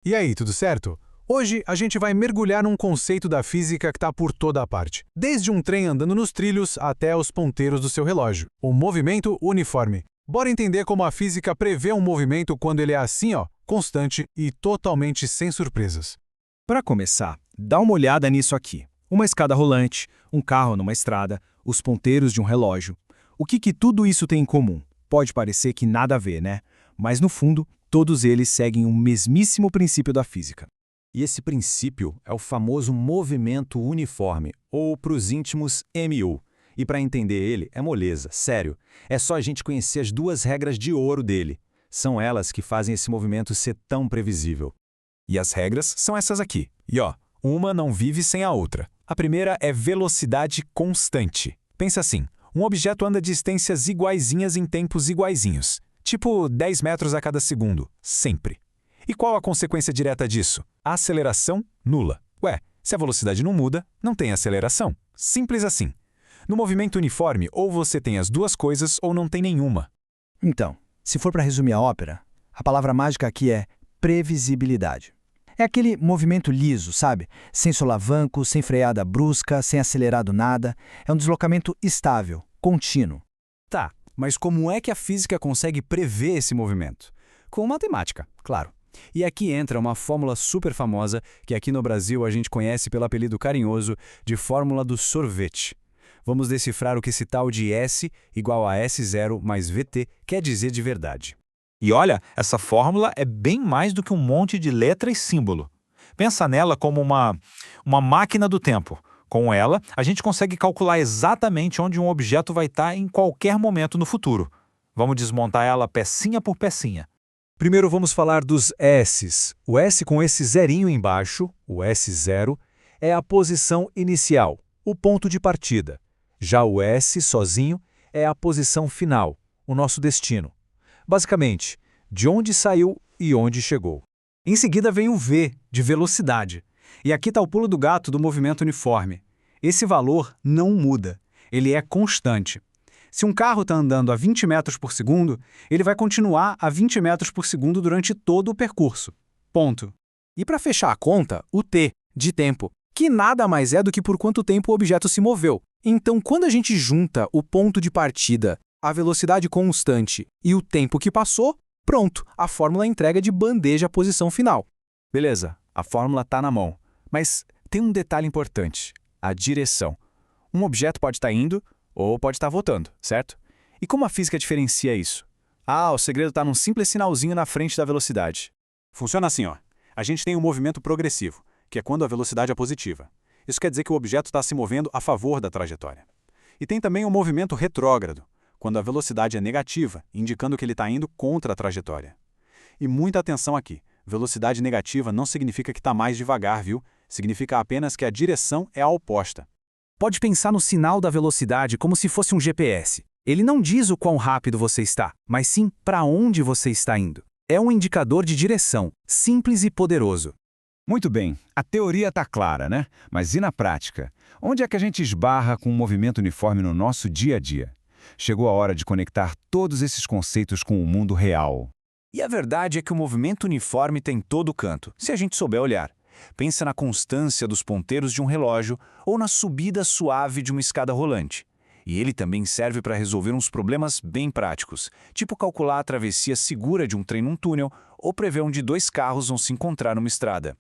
E aí, tudo certo? Hoje a gente vai mergulhar num conceito da física que está por toda a parte. Desde um trem andando nos trilhos até os ponteiros do seu relógio. O movimento uniforme. Bora entender como a física prevê um movimento quando ele é assim, ó, constante e totalmente sem surpresas. Para começar, dá uma olhada nisso aqui. Uma escada rolante, um carro numa estrada, os ponteiros de um relógio. O que tudo isso tem em comum? Pode parecer que nada a ver, né? Mas no fundo, todos eles seguem o mesmíssimo princípio da física. E esse princípio é o famoso movimento uniforme, ou para os íntimos, MU. E para entender ele é moleza, sério. É só a gente conhecer as duas regras de ouro dele. São elas que fazem esse movimento ser tão previsível. E as regras são essas aqui. E ó, uma não vive sem a outra. A primeira é velocidade constante. Pensa assim, um objeto anda distâncias iguaizinhas em tempos iguaizinhos. Tipo 10 metros a cada segundo, sempre. E qual a consequência direta disso? A aceleração nula. Ué, se a velocidade não muda, não tem aceleração. Simples assim. No movimento uniforme, ou você tem as duas coisas ou não tem nenhuma. Então, se for para resumir a ópera, a palavra mágica aqui é previsibilidade. É aquele movimento liso, sabe? Sem solavanco, sem freada brusca, sem acelerado nada. É um deslocamento estável, contínuo. Tá, mas como é que a física consegue prever esse movimento? Com matemática, claro. E aqui entra uma fórmula super famosa que aqui no Brasil a gente conhece pelo apelido carinhoso de fórmula do sorvete. Vamos decifrar o que esse tal de S igual a S0 mais VT quer dizer de verdade. E olha, essa fórmula é bem mais do que um monte de letra e símbolo. Pensa nela como uma máquina do tempo. Com ela, a gente consegue calcular exatamente onde um objeto vai estar em qualquer momento no futuro. Vamos desmontar ela pecinha por pecinha. Primeiro vamos falar dos S's. O S com esse zerinho embaixo, o S0, é a posição inicial, o ponto de partida. Já o S sozinho é a posição final, o nosso destino. Basicamente, de onde saiu e onde chegou. Em seguida vem o V, de velocidade. E aqui está o pulo do gato do movimento uniforme. Esse valor não muda, ele é constante. Se um carro está andando a 20 metros por segundo, ele vai continuar a 20 metros por segundo durante todo o percurso. Ponto. E para fechar a conta, o T, de tempo, que nada mais é do que por quanto tempo o objeto se moveu. Então, quando a gente junta o ponto de partida, a velocidade constante e o tempo que passou, pronto, a fórmula entrega de bandeja a posição final. Beleza, a fórmula está na mão. Mas tem um detalhe importante, a direção. Um objeto pode estar indo ou pode estar voltando, certo? E como a física diferencia isso? Ah, o segredo está num simples sinalzinho na frente da velocidade. Funciona assim, ó. A gente tem um movimento progressivo, que é quando a velocidade é positiva. Isso quer dizer que o objeto está se movendo a favor da trajetória. E tem também um movimento retrógrado, quando a velocidade é negativa, indicando que ele está indo contra a trajetória. E muita atenção aqui. Velocidade negativa não significa que está mais devagar, viu? Significa apenas que a direção é a oposta. Pode pensar no sinal da velocidade como se fosse um GPS. Ele não diz o quão rápido você está, mas sim para onde você está indo. É um indicador de direção, simples e poderoso. Muito bem, a teoria está clara, né? Mas e na prática? Onde é que a gente esbarra com um movimento uniforme no nosso dia a dia? Chegou a hora de conectar todos esses conceitos com o mundo real. E a verdade é que o movimento uniforme tem todo canto, se a gente souber olhar. Pensa na constância dos ponteiros de um relógio ou na subida suave de uma escada rolante. E ele também serve para resolver uns problemas bem práticos, tipo calcular a travessia segura de um trem num túnel ou prever onde dois carros vão se encontrar numa estrada.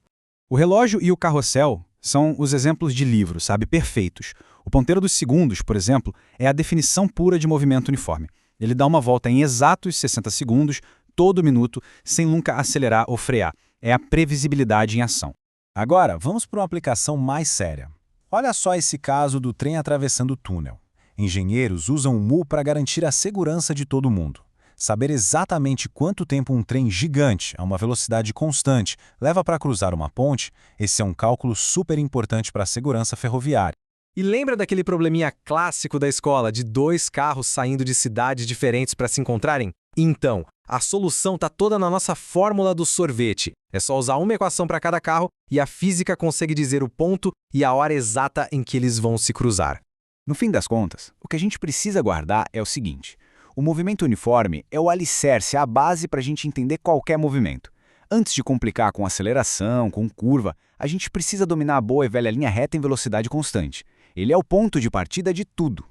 O relógio e o carrossel são os exemplos de livro, sabe, perfeitos. O ponteiro dos segundos, por exemplo, é a definição pura de movimento uniforme. Ele dá uma volta em exatos 60 segundos, todo minuto, sem nunca acelerar ou frear. É a previsibilidade em ação. Agora, vamos para uma aplicação mais séria. Olha só esse caso do trem atravessando o túnel. Engenheiros usam o MU para garantir a segurança de todo mundo. Saber exatamente quanto tempo um trem gigante, a uma velocidade constante, leva para cruzar uma ponte, esse é um cálculo super importante para a segurança ferroviária. E lembra daquele probleminha clássico da escola de dois carros saindo de cidades diferentes para se encontrarem? Então, a solução está toda na nossa fórmula do sorvete. É só usar uma equação para cada carro e a física consegue dizer o ponto e a hora exata em que eles vão se cruzar. No fim das contas, o que a gente precisa guardar é o seguinte. O movimento uniforme é o alicerce, a base para a gente entender qualquer movimento. Antes de complicar com aceleração, com curva, a gente precisa dominar a boa e velha linha reta em velocidade constante. Ele é o ponto de partida de tudo.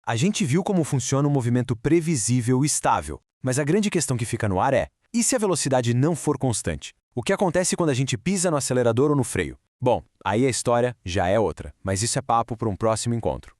A gente viu como funciona um movimento previsível e estável, mas a grande questão que fica no ar é: e se a velocidade não for constante? O que acontece quando a gente pisa no acelerador ou no freio? Bom, aí a história já é outra, mas isso é papo para um próximo encontro.